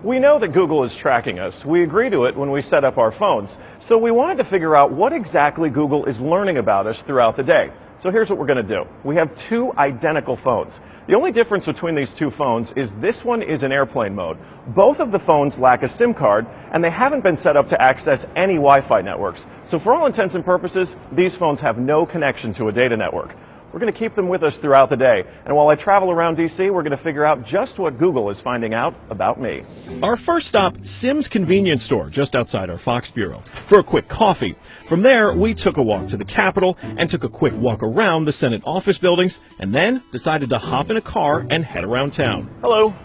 We know that Google is tracking us. We agree to it when we set up our phones. So we wanted to figure out what exactly Google is learning about us throughout the day. So here's what we're going to do. We have two identical phones. The only difference between these two phones is this one is in airplane mode. Both of the phones lack a SIM card, and they haven't been set up to access any Wi-Fi networks. So for all intents and purposes, these phones have no connection to a data network. We're going to keep them with us throughout the day. And while I travel around DC, we're going to figure out just what Google is finding out about me. Our first stop, Sim's convenience store, just outside our Fox bureau, for a quick coffee. From there, we took a walk to the Capitol and took a quick walk around the Senate office buildings, and then decided to hop in a car and head around town. Hello.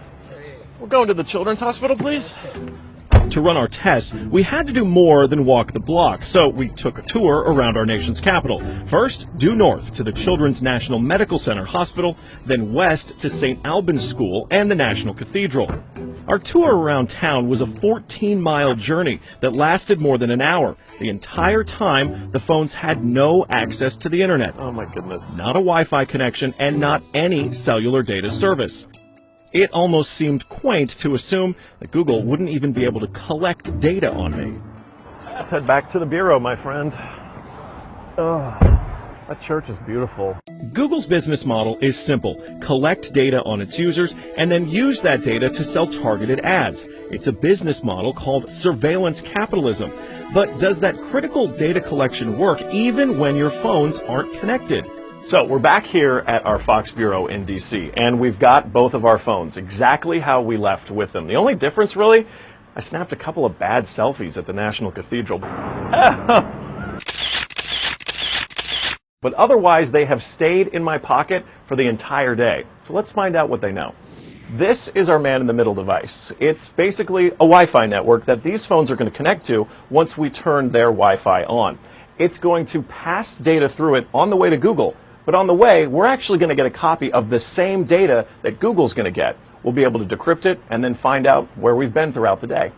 We're going to the Children's Hospital, please. To run our test, we had to do more than walk the block, so we took a tour around our nation's capital. First, due north to the Children's National Medical Center Hospital, then west to St. Albans School and the National Cathedral. Our tour around town was a 14-mile journey that lasted more than an hour. The entire time, the phones had no access to the internet. Oh my goodness. Not a Wi-Fi connection and not any cellular data service. It almost seemed quaint to assume that Google wouldn't even be able to collect data on me. Let's head back to the bureau, my friend. Oh, that church is beautiful. Google's business model is simple. Collect data on its users and then use that data to sell targeted ads. It's a business model called surveillance capitalism. But does that critical data collection work even when your phones aren't connected? So we're back here at our Fox Bureau in DC, and we've got both of our phones exactly how we left with them. The only difference, really, I snapped a couple of bad selfies at the National Cathedral. But otherwise, they have stayed in my pocket for the entire day. So let's find out what they know. This is our man-in-the-middle device. It's basically a Wi-Fi network that these phones are going to connect to once we turn their Wi-Fi on. It's going to pass data through it on the way to Google. But on the way, we're actually going to get a copy of the same data that Google's going to get. We'll be able to decrypt it and then find out where we've been throughout the day.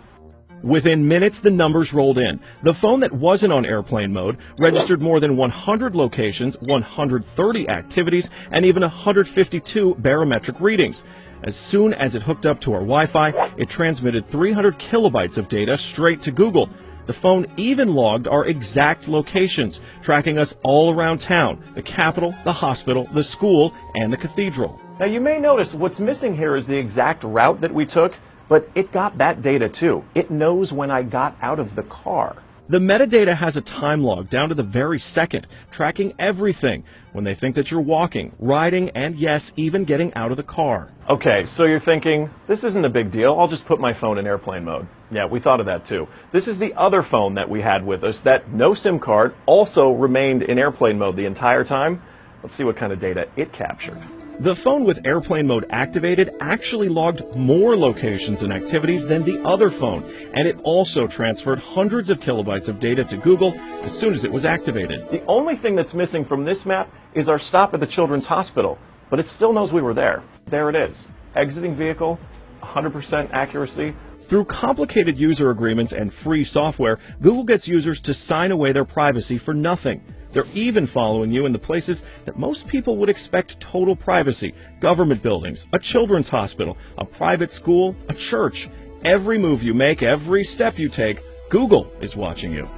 Within minutes, the numbers rolled in. The phone that wasn't on airplane mode registered more than 100 locations, 130 activities, and even 152 barometric readings. As soon as it hooked up to our Wi-Fi, it transmitted 300 kilobytes of data straight to Google. The phone even logged our exact locations, tracking us all around town, the Capitol, the hospital, the school, and the cathedral. Now you may notice what's missing here is the exact route that we took, but it got that data too. It knows when I got out of the car. The metadata has a time log down to the very second, tracking everything when they think that you're walking, riding, and yes, even getting out of the car. Okay, so you're thinking, this isn't a big deal, I'll just put my phone in airplane mode. Yeah, we thought of that too. This is the other phone that we had with us that no SIM card also remained in airplane mode the entire time. Let's see what kind of data it captured. The phone with airplane mode activated actually logged more locations and activities than the other phone, and it also transferred hundreds of kilobytes of data to Google as soon as it was activated. The only thing that's missing from this map is our stop at the Children's Hospital, but it still knows we were there. There it is. Exiting vehicle, 100% accuracy. Through complicated user agreements and free software, Google gets users to sign away their privacy for nothing. They're even following you in the places that most people would expect total privacy: government buildings, a children's hospital, a private school, a church. Every move you make, every step you take, Google is watching you.